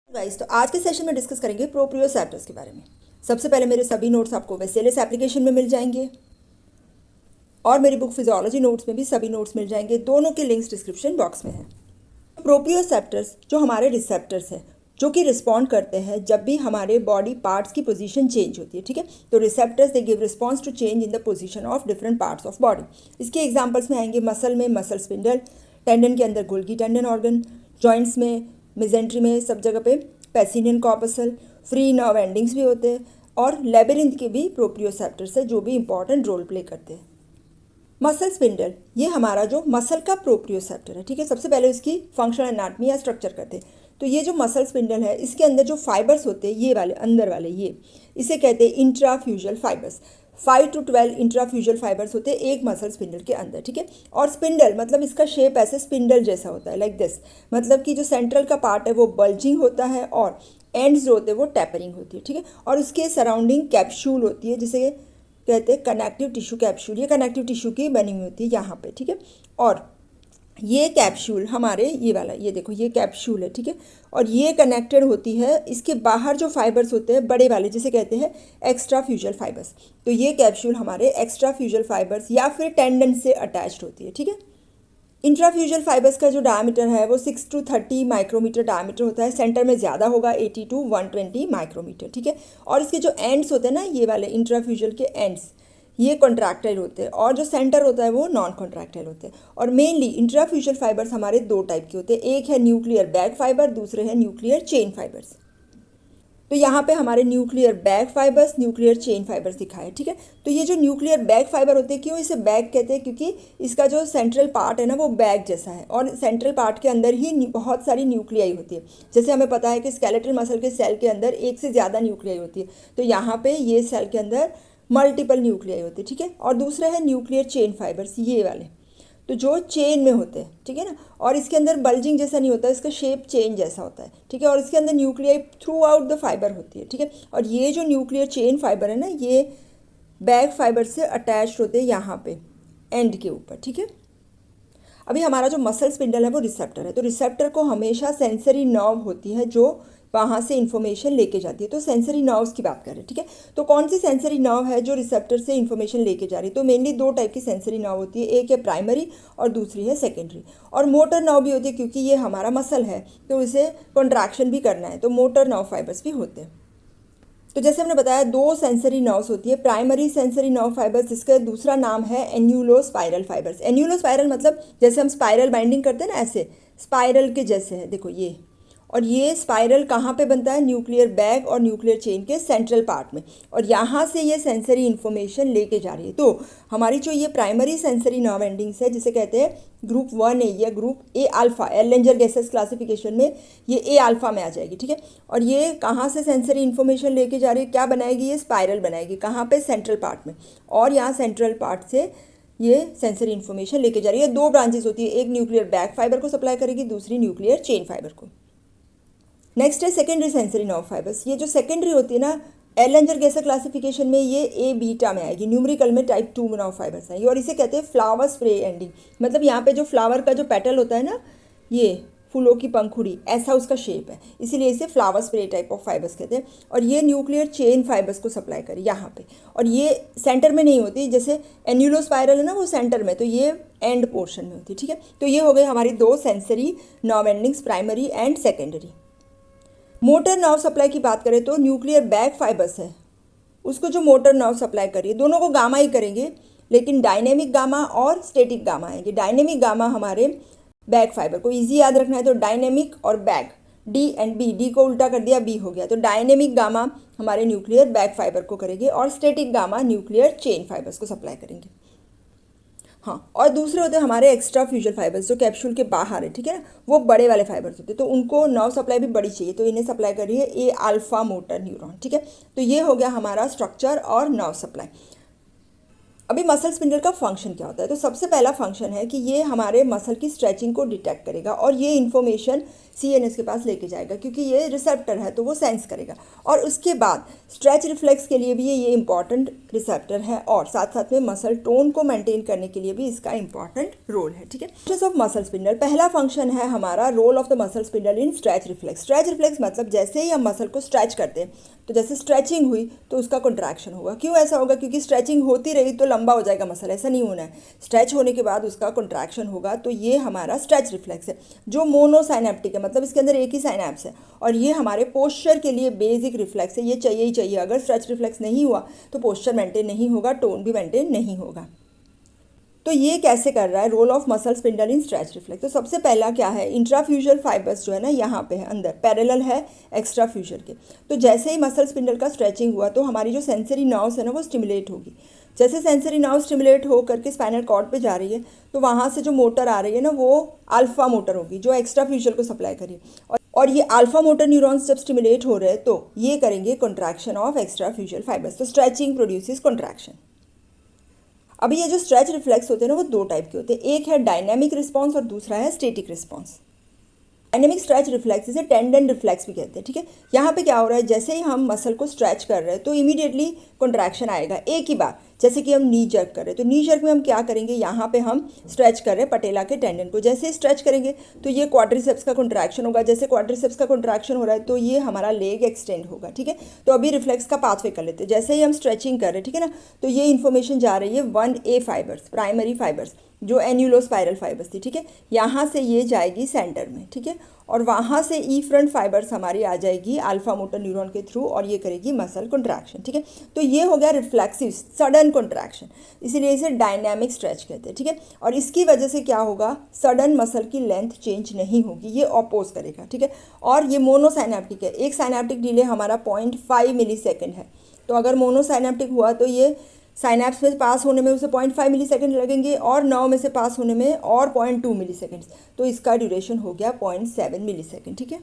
Guys, तो आज के सेशन में डिस्कस करेंगे प्रोप्रियोसेप्टर्स के बारे में। सबसे पहले मेरे सभी नोट्स आपको वेसेलियस एप्लीकेशन में मिल जाएंगे और मेरी बुक फिजियोलॉजी नोट्स में भी सभी नोट्स मिल जाएंगे। दोनों के लिंक्स डिस्क्रिप्शन बॉक्स में है। प्रोप्रियोसेप्टर्स जो हमारे रिसेप्टर्स हैं जो कि रिस्पॉन्ड करते हैं जब भी हमारे बॉडी पार्ट्स की पोजीशन चेंज होती है, ठीक है। तो receptors they give response to change in the position of different parts of body. इसके एग्जांपल्स में आएंगे मसल में मसल स्पिंडल, टेंडन के अंदर गोल्गी टेंडन ऑर्गन, जॉइंट्स में मिजेंट्री में सब जगह पे Pacinian corpuscle, free nerve endings भी होते हैं और लेबिरिंथ के भी प्रोप्रियोसेप्टर्स है जो भी इंपॉर्टेंट रोल प्ले करते हैं। मसल स्पिंडल ये हमारा जो मसल का प्रोप्रियोसेप्टर है, ठीक है। सबसे पहले उसकी फंक्शनल एनाटमी या स्ट्रक्चर करते हैं। तो ये जो मसल स्पिंडल है इसके अंदर जो फाइबर्स होते हैं ये वाले अंदर वाले, ये इसे कहते हैं intrafusal fibres. 5 to 12 intrafusal fibres होते हैं एक मसल स्पिंडल के अंदर, ठीक है। और स्पिंडल मतलब इसका शेप ऐसे स्पिंडल जैसा होता है, लाइक दिस। मतलब कि जो सेंट्रल का पार्ट है वो बल्जिंग होता है और एंड्स जो होते हैं वो टैपरिंग होती है, ठीक है। और उसके सराउंडिंग कैप्सूल होती है जिसे कहते हैं कनेक्टिव टिश्यू कैप्सूल। ये कनेक्टिव टिश्यू की बनी हुई होती है यहाँ पे, ठीक है। और ये कैप्सूल हमारे ये वाला, ये देखो ये कैप्सूल है, ठीक है। और ये कनेक्टेड होती है, इसके बाहर जो फाइबर्स होते हैं बड़े वाले जिसे कहते हैं एक्स्ट्रा फ्यूजल फाइबर्स। तो ये कैप्सूल हमारे एक्स्ट्रा फ्यूजल फाइबर्स या फिर टेंडन से अटैच्ड होती है, ठीक है। इंट्राफ्यूजल फाइबर्स का जो डायमीटर है वो 6 to 30 माइक्रोमीटर डायमीटर होता है। सेंटर में ज़्यादा होगा 80 to 120 माइक्रोमीटर, ठीक है। और इसके जो एंड्स होते हैं ना, ये वाले इंट्राफ्यूजल के एंड्स ये कॉन्ट्रैक्टाइल होते हैं और जो सेंटर होता है वो नॉन कॉन्ट्रैक्टाइल होते हैं। और मेनली इंट्राफ्यूजल फाइबर्स हमारे दो टाइप के होते हैं, एक है न्यूक्लियर बैग फाइबर, दूसरे है न्यूक्लियर चेन फाइबर्स। तो यहाँ पे हमारे nuclear bag fibres, nuclear chain fibres दिखाए, ठीक है। तो ये जो न्यूक्लियर बैग फाइबर होते हैं, क्यों इसे बैग कहते हैं? क्योंकि इसका जो सेंट्रल पार्ट है ना वो बैग जैसा है और सेंट्रल पार्ट के अंदर ही बहुत सारी न्यूक्लियाई होती है। जैसे हमें पता है कि स्केलेटल मसल के सेल के अंदर एक से ज़्यादा न्यूक्लियाई होती है, तो यहाँ पे ये सेल के अंदर मल्टीपल न्यूक्लियाई होती है, ठीक है। और दूसरा है न्यूक्लियर चेन फाइबर्स, ये वाले तो जो चेन में होते हैं, ठीक है ना। और इसके अंदर बल्जिंग जैसा नहीं होता, इसका शेप चेन जैसा होता है, ठीक है। और इसके अंदर nuclei through out the fibre होती है, ठीक है। और ये जो न्यूक्लियर चेन फाइबर है ना, ये बैग फाइबर से अटैच होते हैं यहाँ पे एंड के ऊपर, ठीक है। अभी हमारा जो मसल स्पिंडल है वो रिसेप्टर है। तो रिसेप्टर को हमेशा सेंसरी नर्व होती है जो वहाँ से इन्फॉर्मेशन लेके जाती है। तो सेंसरी नर्व्स की बात करें, ठीक है। तो कौन सी सेंसरी नर्व है जो रिसेप्टर से इन्फॉर्मेशन लेके जा रही है? तो मेनली दो टाइप की सेंसरी नर्व होती है, एक है प्राइमरी और दूसरी है सेकेंडरी। और मोटर नर्व भी होती है क्योंकि ये हमारा मसल है तो इसे कॉन्ट्रैक्शन भी करना है, तो मोटर नर्व फाइबर्स भी होते हैं। तो जैसे हमने बताया दो सेंसरी नर्व्स होती है, प्राइमरी सेंसरी नर्व फाइबर्स जिसका दूसरा नाम है एन्यूलो स्पाइरल फाइबर्स। एन्यूलो स्पाइरल मतलब जैसे हम स्पाइरल बाइंडिंग करते हैं ना, ऐसे स्पाइरल के जैसे है, देखो ये। और ये स्पाइरल कहाँ पे बनता है? न्यूक्लियर बैग और न्यूक्लियर चेन के सेंट्रल पार्ट में। और यहाँ से ये सेंसरी इन्फॉर्मेशन लेके जा रही है। तो हमारी जो ये प्राइमरी सेंसरी नर्व एंडिंग्स है जिसे कहते हैं ग्रुप 1A या ग्रुप ए अल्फा, एलेंजर गैसेस क्लासिफिकेशन में ये ए अल्फा में आ जाएगी, ठीक है। और ये कहाँ से सेंसरी इन्फॉर्मेशन लेके जा रही है? क्या बनाएगी? ये स्पाइरल बनाएगी। कहाँ पे? सेंट्रल पार्ट में। और यहाँ सेंट्रल पार्ट से ये सेंसरी इन्फॉर्मेशन लेके जा रही है। दो ब्रांचेस होती है, एक न्यूक्लियर बैग फाइबर को सप्लाई करेगी, दूसरी न्यूक्लियर चेन फाइबर को। नेक्स्ट है सेकेंडरी सेंसरी नर्व फाइबर्स। ये जो सेकेंडरी होती है ना, एलेंजर गैसेस क्लासिफिकेशन में ये ए बीटा में आएगी, न्यूमेरिकल में टाइप 2 नर्व फाइबर्स आएगी। और इसे कहते हैं फ्लावर स्प्रे एंडिंग। मतलब यहाँ पे जो फ्लावर का जो पेटल होता है ना, ये फूलों की पंखुड़ी, ऐसा उसका शेप है, इसीलिए इसे flower spray type of fibres कहते हैं। और ये न्यूक्लियर चेन फाइबर्स को सप्लाई करी यहाँ पे। और ये सेंटर में नहीं होती, जैसे एन्यूलो स्पाइरल है ना वो सेंटर में, तो ये एंड पोर्शन में होती है, ठीक है। तो ये हो गई हमारी दो sensory nerve endings, primary and secondary. Motor nerve supply की बात करें तो न्यूक्लियर बैग फाइबर्स है, उसको जो मोटर नर्व सप्लाई करिए, दोनों को गामा ही करेंगे, लेकिन डायनेमिक गामा और स्टैटिक गामा आएंगे। डायनेमिक गामा हमारे बैग फाइबर को, इजी याद रखना है तो डायनेमिक और bag, D and B, D को उल्टा कर दिया बी हो गया। तो डायनेमिक गामा हमारे न्यूक्लियर बैग फाइबर को करेंगे और static gamma nuclear chain fibres को सप्लाई करेंगे। हाँ, और दूसरे होते हैं हमारे एक्स्ट्रा फ्यूजल फाइबर्स जो कैप्सूल के बाहर है, ठीक है ना, वो बड़े वाले फाइबर्स होते हैं। तो उनको नर्व सप्लाई भी बड़ी चाहिए, तो इन्हें सप्लाई कर रही है ए अल्फा मोटर न्यूरॉन, ठीक है। तो ये हो गया हमारा स्ट्रक्चर और नर्व सप्लाई। अभी मसल स्पिंडल का फंक्शन क्या होता है, तो सबसे पहला फंक्शन है कि ये हमारे मसल की स्ट्रेचिंग को डिटेक्ट करेगा और ये इन्फॉर्मेशन CNS के पास लेके जाएगा, क्योंकि ये रिसेप्टर है तो वो सेंस करेगा। और उसके बाद स्ट्रेच रिफ्लेक्स के लिए भी ये इंपॉर्टेंट रिसेप्टर है, और साथ साथ में मसल टोन को मेंटेन करने के लिए भी इसका इंपॉर्टेंट रोल है। ठीक है, फंक्शंस ऑफ मसल स्पिंडल, पहला फंक्शन है हमारा role of the muscle spindle in stretch reflex. Stretch reflex मतलब जैसे ही हम मसल को स्ट्रेच करते हैं तो जैसे स्ट्रेचिंग हुई तो उसका कॉन्ट्रैक्शन होगा। क्यों ऐसा होगा? क्योंकि स्ट्रेचिंग होती रही तो लंबा हो जाएगा मसल, ऐसा नहीं होना है। स्ट्रेच होने के बाद उसका कॉन्ट्रैक्शन होगा, तो ये हमारा स्ट्रेच रिफ्लेक्स है जो मोनोसाइनेप्टिक है, मतलब इसके अंदर एक ही साइनेप्स है। और ये हमारे पोस्चर के लिए बेसिक रिफ्लेक्स है, ये चाहिए ही चाहिए। अगर स्ट्रेच रिफ्लेक्स नहीं हुआ तो पोस्चर मेंटेन नहीं होगा, टोन भी मेंटेन नहीं होगा। तो ये कैसे कर रहा है role of muscle spindle in stretch reflex? तो सबसे पहला क्या है, इंट्राफ्यूजल फाइबर्स जो है ना यहाँ पे है अंदर, पैरेलल है एक्स्ट्राफ्यूजल के। तो जैसे ही मसल स्पिंडल का स्ट्रेचिंग हुआ तो हमारी जो सेंसरी नर्व्स है ना वो स्टिमुलेट होगी। जैसे सेंसरी नर्व स्टिमुलेट हो करके स्पाइनल कॉर्ड पे जा रही है तो वहाँ से जो मोटर आ रही है ना वो अल्फा मोटर होगी जो एक्स्ट्राफ्यूजल को सप्लाई करिए। और ये अल्फा मोटर न्यूरॉन्स जब स्टिमुलेट हो रहे हैं तो ये करेंगे कॉन्ट्रैक्शन ऑफ एक्स्ट्राफ्यूजल फाइबर्स। तो स्ट्रेचिंग प्रोड्यूसेस कॉन्ट्रैक्शन। अभी ये जो स्ट्रेच रिफ्लेक्स होते हैं ना वो दो टाइप के होते हैं, एक है डायनेमिक रिस्पॉन्स और दूसरा है static response. Dynamic stretch reflex इसे टेंडन रिफ्लेक्स भी कहते हैं। ठीक है, यहाँ पे क्या हो रहा है, जैसे ही हम मसल को स्ट्रेच कर रहे हैं तो इमीडिएटली कॉन्ट्रैक्शन आएगा एक ही बार। जैसे कि हम नी जर्क कर रहे हैं तो नी जर्क में हम क्या करेंगे, यहाँ पे हम स्ट्रेच कर रहे हैं पटेला के टेंडन को। जैसे ही स्ट्रेच करेंगे तो ये क्वाड्रिसेप्स का कॉन्ट्रैक्शन होगा। जैसे क्वाड्रिसेप्स का कॉन्ट्रैक्शन हो रहा है तो ये हमारा लेग एक्सटेंड होगा। ठीक है, तो अभी रिफ्लेक्स का पाथवे कर लेते हैं। जैसे ही हम स्ट्रेचिंग कर रहे हैं, ठीक है ना, तो ये इन्फॉर्मेशन जा रही है 1A फाइबर्स, प्राइमरी फाइबर्स जो एन्यूलोस्पाइरल फाइबर्स थी। ठीक है, यहाँ से ये जाएगी सेंटर में। ठीक है, और वहाँ से ई फ्रंट फाइबर्स हमारी आ जाएगी अल्फा मोटर न्यूरॉन के थ्रू और ये करेगी मसल कॉन्ट्रैक्शन। ठीक है, तो ये हो गया रिफ्लेक्सिव सडन कॉन्ट्रैक्शन, इसीलिए इसे डायनामिक स्ट्रेच कहते हैं। ठीक है, और इसकी वजह से क्या होगा, सडन मसल की लेंथ चेंज नहीं होगी, ये अपोज करेगा। ठीक है, और ये मोनोसाइनेप्टिक है, एक साइनेप्टिक डिले हमारा 0.5 मिलीसेकंड है। तो अगर मोनोसाइनेप्टिक हुआ तो ये साइनेप्स में पास होने में उसे 0.5 मिलीसेकंड लगेंगे और नर्व में से पास होने में और 0.2 मिलीसेकंड, तो इसका ड्यूरेशन हो गया 0.7 मिलीसेकंड। ठीक है,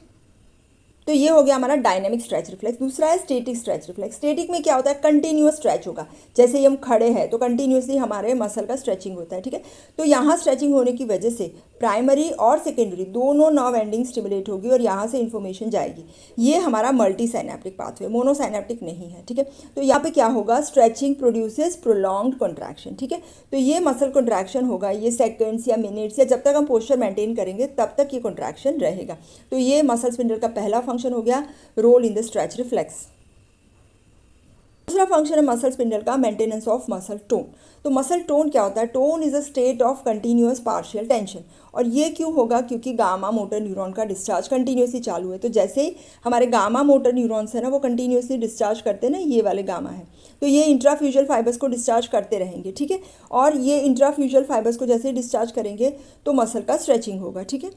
तो ये हो गया हमारा डायनेमिक स्ट्रेच रिफ्लेक्स। दूसरा है स्टैटिक स्ट्रेच रिफ्लेक्स। स्टैटिक में क्या होता है, कंटिन्यूअस स्ट्रेच होगा। जैसे ही हम खड़े हैं तो कंटिन्यूअसली हमारे मसल का स्ट्रेचिंग होता है। ठीक है, तो यहाँ स्ट्रेचिंग होने की वजह से प्राइमरी और सेकेंडरी दोनों नर्व एंडिंग स्टिमुलेट होगी और यहाँ से इन्फॉर्मेशन जाएगी। ये हमारा मल्टी साइनेप्टिक पाथवे, मोनोसाइनेप्टिक नहीं है। ठीक है, तो यहाँ पे क्या होगा, स्ट्रेचिंग प्रोड्यूसेस प्रोलॉन्ग्ड कॉन्ट्रैक्शन। ठीक है, तो ये मसल कॉन्ट्रैक्शन होगा, ये सेकेंड्स या मिनट्स या जब तक हम पोस्चर मेंटेन करेंगे तब तक ये कॉन्ट्रैक्शन रहेगा। तो ये मसल स्पिंडल का पहला फंक्शन हो गया, role in the stretch reflex. दूसरा फंक्शन है मसल स्पिंडल का, मेंटेनेंस ऑफ मसल टोन। तो मसल टोन क्या होता है, tone is a state of continuous partial tension. और ये क्यों होगा, क्योंकि गामा मोटर न्यूरॉन का डिस्चार्ज कंटिन्यूसली चालू है। तो जैसे ही हमारे गामा मोटर न्यूरॉन्स है ना वो कंटिन्यूसली डिस्चार्ज करते हैं ना, ये वाले गामा है, तो ये इंट्राफ्यूजल फाइबर्स को डिस्चार्ज करते रहेंगे। ठीक है, और ये इंट्राफ्यूजल फाइबर्स को जैसे ही डिस्चार्ज करेंगे तो मसल का स्ट्रेचिंग होगा। ठीक है,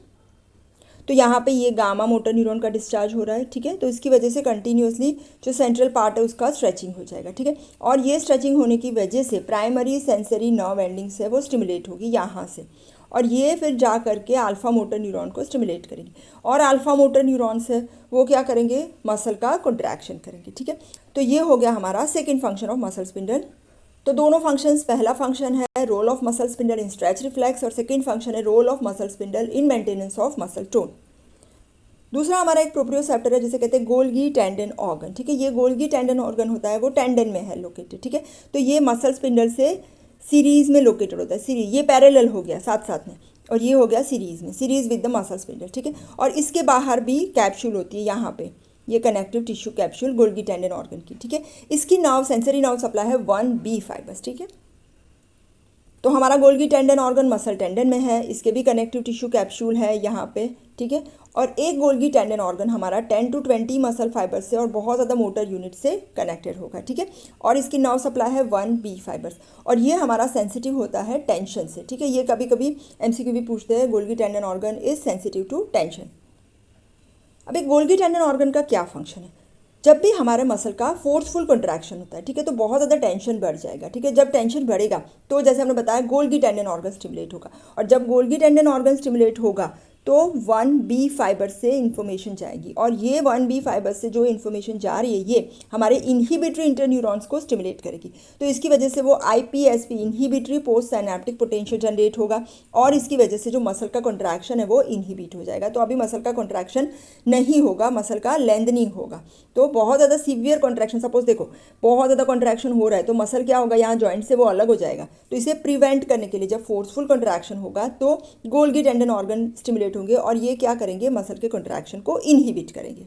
तो यहाँ पे ये गामा मोटर न्यूरॉन का डिस्चार्ज हो रहा है। ठीक है, तो इसकी वजह से कंटिन्यूसली जो सेंट्रल पार्ट है उसका स्ट्रेचिंग हो जाएगा। ठीक है, और ये स्ट्रेचिंग होने की वजह से प्राइमरी सेंसरी नर्व एंडिंग्स है वो स्टिमुलेट होगी यहाँ से, और ये फिर जा करके अल्फा मोटर न्यूरॉन को स्टिमुलेट करेंगे और अल्फा मोटर न्यूरॉन्स है वो क्या करेंगे, मसल का कॉन्ट्रैक्शन करेंगे। ठीक है, तो ये हो गया हमारा second function of muscle spindle. तो दोनों फंक्शंस, पहला फंक्शन है role of muscle spindle in stretch reflex और सेकेंड फंक्शन है role of muscle spindle in maintenance of muscle tone. दूसरा हमारा एक प्रोप्रियोसेप्टर है जिसे कहते हैं गोल्गी टेंडन ऑर्गन। ठीक है, ये गोल्गी टेंडन ऑर्गन होता है वो टेंडन में है लोकेटेड। ठीक है, तो ये मसल स्पिंडल से सीरीज में लोकेटेड होता है। सीरीज ये पैरेलल हो गया साथ साथ में, और ये हो गया सीरीज में, series with the muscle spindle. ठीक है, और इसके बाहर भी कैप्सूल होती है यहाँ पे, ये connective tissue capsule Golgi tendon organ की। ठीक है, इसकी नर्व सेंसरी नर्व सप्लाई है 1B फाइबर्स। ठीक है, तो हमारा Golgi tendon organ muscle tendon में है, इसके भी कनेक्टिव टिश्यू कैप्सूल है यहाँ पे। ठीक है, और एक गोल्गी टेंडन ऑर्गन हमारा 10 to 20 मसल फाइबर से और बहुत ज़्यादा मोटर यूनिट से कनेक्टेड होगा। ठीक है, और इसकी नर्व सप्लाई है 1B फाइबर्स, और ये हमारा सेंसिटिव होता है टेंशन से। ठीक है, ये कभी कभी MCQ भी पूछते हैं, Golgi tendon organ is sensitive to tension. अब एक गोल्गी टेंडन ऑर्गन का क्या फंक्शन है, जब भी हमारे मसल का फोर्सफुल कॉन्ट्रैक्शन होता है, ठीक है, तो बहुत ज़्यादा टेंशन बढ़ जाएगा। ठीक है, जब टेंशन बढ़ेगा तो जैसे हमने बताया गोल्गी टेंडन ऑर्गन स्टिमुलेट होगा, और जब गोल्गी टेंडन ऑर्गन स्टिमुलेट होगा तो 1B फाइबर से इन्फॉर्मेशन जाएगी और ये 1B फाइबर से जो इन्फॉर्मेशन जा रही है ये हमारे इनहिबिटरी इंटरन्यूरॉन्स को स्टिमुलेट करेगी। तो इसकी वजह से वो IPSP inhibitory post synaptic potential generate होगा और इसकी वजह से जो मसल का कॉन्ट्रैक्शन है वो इनहिबिट हो जाएगा। तो अभी मसल का कॉन्ट्रैक्शन नहीं होगा, मसल का लेंथनिंग होगा। तो बहुत ज़्यादा सीवियर कॉन्ट्रैक्शन, सपोज देखो बहुत ज़्यादा कॉन्ट्रैक्शन हो रहा है तो मसल क्या होगा, यहाँ जॉइंट से वो अलग हो जाएगा। तो इसे प्रिवेंट करने के लिए जब फोर्सफुल कॉन्ट्रैक्शन होगा तो गोल्गी टेंडन ऑर्गन स्टिमुलेट होंगे और ये क्या करेंगे, मसल के कॉन्ट्रैक्शन को इनहिबिट करेंगे।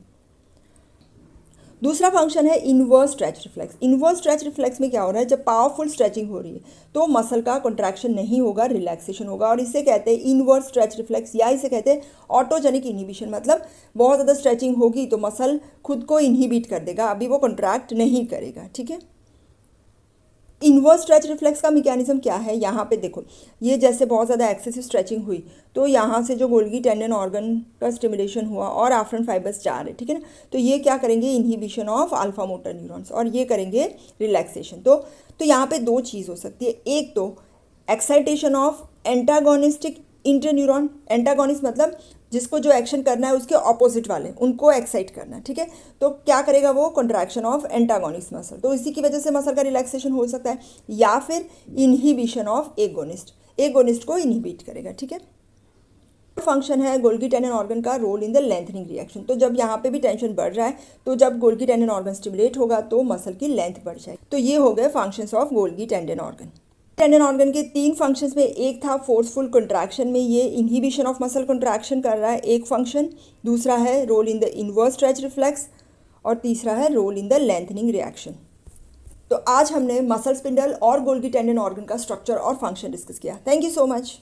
दूसरा फंक्शन है inverse stretch reflex. Inverse stretch reflex में क्या हो रहा है, जब पावरफुल स्ट्रेचिंग हो रही है तो मसल का कॉन्ट्रैक्शन नहीं होगा, रिलैक्सेशन होगा और इसे कहते हैं इनवर्स स्ट्रेच रिफ्लेक्स या इसे कहते हैं ऑटोजेनिक इनहिबिशन। मतलब बहुत ज़्यादा स्ट्रेचिंग होगी तो मसल खुद को इनहिबिट कर देगा, अभी वो कॉन्ट्रैक्ट नहीं करेगा। ठीक है, इनवर्स स्ट्रेच रिफ्लेक्स का मैकेनिज्म क्या है, यहाँ पे देखो ये जैसे बहुत ज़्यादा एक्सेसिव स्ट्रेचिंग हुई तो यहाँ से जो गोल्गी टेंडन ऑर्गन का स्टिमुलेशन हुआ और आफ्रंट फाइबर्स जा रहे, ठीक है ना। तो ये क्या करेंगे, inhibition of alpha motor neurons और ये करेंगे रिलैक्सेशन। तो यहाँ पे दो चीज़ हो सकती है, एक तो excitation of antagonistic interneuron. Antagonist मतलब जिसको जो एक्शन करना है उसके ऑपोजिट वाले उनको एक्साइट करना है। ठीक है, तो क्या करेगा वो, कॉन्ट्रैक्शन ऑफ एंटागोनिस्ट मसल, तो इसी की वजह से मसल का रिलैक्सेशन हो सकता है, या फिर इनहिबिशन ऑफ एगोनिस्ट, एगोनिस्ट को इनहिबिट करेगा। ठीक है, फंक्शन है गोल्गी टेंडन ऑर्गन का role in the lengthening reaction. तो जब यहाँ पे भी टेंशन बढ़ रहा है तो जब गोल्गी टेंडन ऑर्गन स्टिमुलेट होगा तो मसल की लेंथ बढ़ जाएगी। तो ये हो गए functions of Golgi tendon organ. Tendon organ के तीन फंक्शंस में एक था फोर्सफुल कंट्रैक्शन में ये इनहिबिशन ऑफ मसल कंट्रैक्शन कर रहा है एक फंक्शन, दूसरा है role in the inverse stretch reflex और तीसरा है role in the lengthening reaction. तो आज हमने मसल स्पिंडल और गोल्गी टेंडन ऑर्गन का स्ट्रक्चर और फंक्शन डिस्कस किया। Thank you so much.